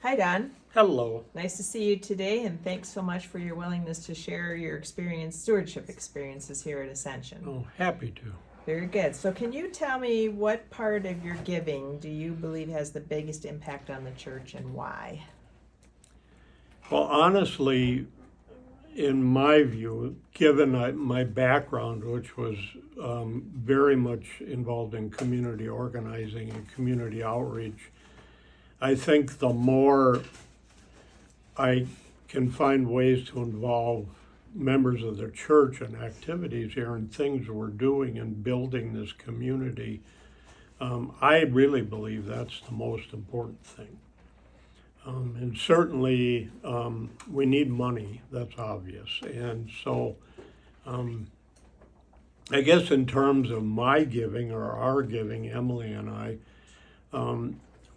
Hi, Don. Hello. Nice to see you today, and thanks so much for your willingness to share your stewardship experiences here at Ascension. Oh, happy to. Very good. So, can you tell me what part of your giving do you believe has the biggest impact on the church and why? Well, honestly, in my view, given my background, which was very much involved in community organizing and community outreach, I think the more I can find ways to involve members of the church in activities here and things we're doing and building this community, I really believe that's the most important thing. And certainly we need money, that's obvious. And so I guess in terms of my giving or our giving, Emily and I,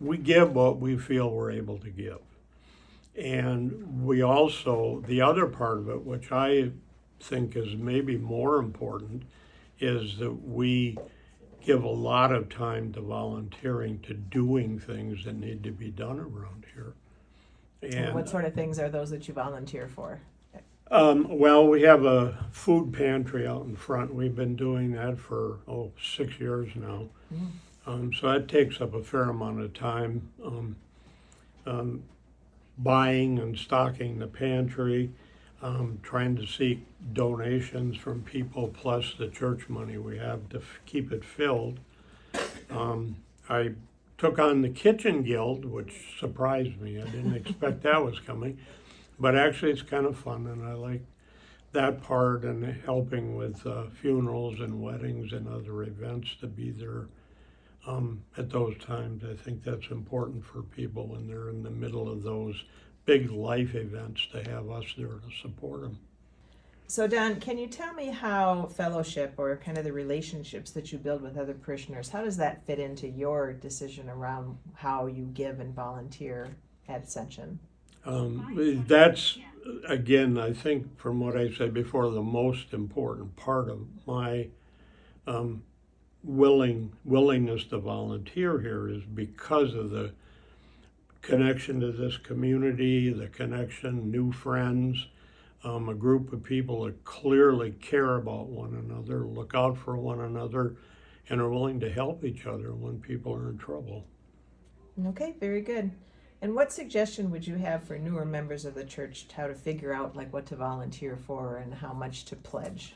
we give what we feel we're able to give. And we also, the other part of it, which I think is maybe more important, is that we give a lot of time to volunteering, to doing things that need to be done around here. And what sort of things are those that you volunteer for? Well, we have a food pantry out in front. We've been doing that for 6 years now. So that takes up a fair amount of time. Buying and stocking the pantry, trying to seek donations from people, plus the church money we have to keep it filled. I took on the Kitchen Guild, which surprised me. I didn't expect that was coming, but actually it's kind of fun, and I like that part, and helping with funerals and weddings and other events, to be there at those times. I think that's important for people when they're in the middle of those big life events, to have us there to support them. So, Don, can you tell me how fellowship, or kind of the relationships that you build with other parishioners, how does that fit into your decision around how you give and volunteer at Ascension? That's, again, I think from what I said before, the most important part of my willingness to volunteer here, is because of the connection to this community, the connection, new friends, a group of people that clearly care about one another, look out for one another, and are willing to help each other when people are in trouble. Okay, very good. And what suggestion would you have for newer members of the church, how to figure out like what to volunteer for and how much to pledge?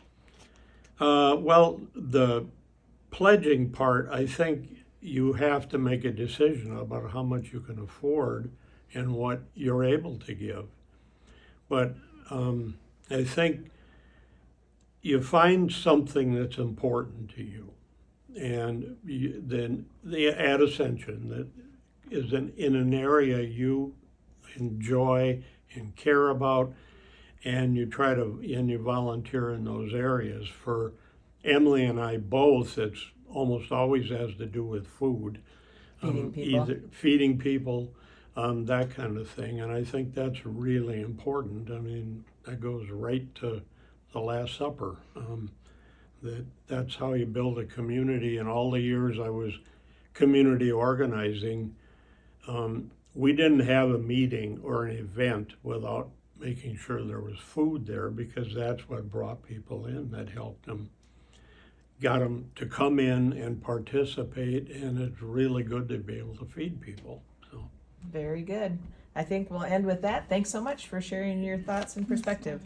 Well, the pledging part, I think you have to make a decision about how much you can afford and what you're able to give. But I think you find something that's important to you, and then at Ascension, that is in an area you enjoy and care about, and you volunteer in those areas. For Emily and I both, it's almost always has to do with food, Feeding people. either feeding people, that kind of thing. And I think that's really important. I mean, that goes right to the Last Supper. That's how you build a community. And all the years I was community organizing, we didn't have a meeting or an event without making sure there was food there, because that's what brought people in, that helped them, got them to come in and participate, and it's really good to be able to feed people. So. Very good. I think we'll end with that. Thanks so much for sharing your thoughts and perspective.